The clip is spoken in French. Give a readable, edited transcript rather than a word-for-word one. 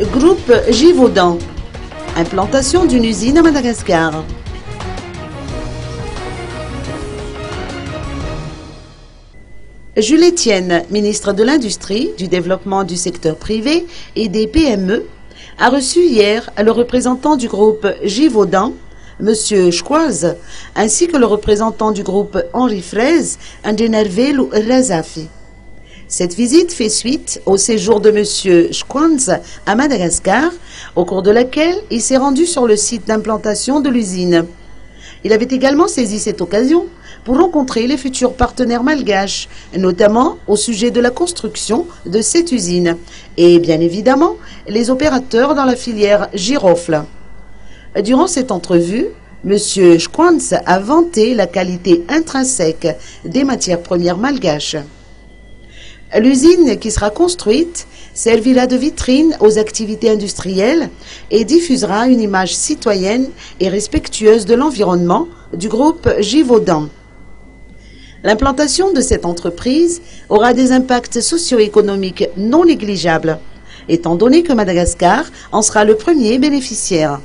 Groupe Givaudan. Implantation d'une usine à Madagascar. Jules Etienne, ministre de l'Industrie, du Développement du secteur privé et des PME, a reçu hier le représentant du groupe Givaudan, M. Schquaz, ainsi que le représentant du groupe Henri Fraise, Ndenervelu Razafi. Cette visite fait suite au séjour de M. Schquaz à Madagascar, au cours de laquelle il s'est rendu sur le site d'implantation de l'usine. Il avait également saisi cette occasion pour rencontrer les futurs partenaires malgaches, notamment au sujet de la construction de cette usine, et bien évidemment les opérateurs dans la filière girofle. Durant cette entrevue, M. Schquaz a vanté la qualité intrinsèque des matières premières malgaches. L'usine qui sera construite servira de vitrine aux activités industrielles et diffusera une image citoyenne et respectueuse de l'environnement du groupe Givaudan. L'implantation de cette entreprise aura des impacts socio-économiques non négligeables, étant donné que Madagascar en sera le premier bénéficiaire.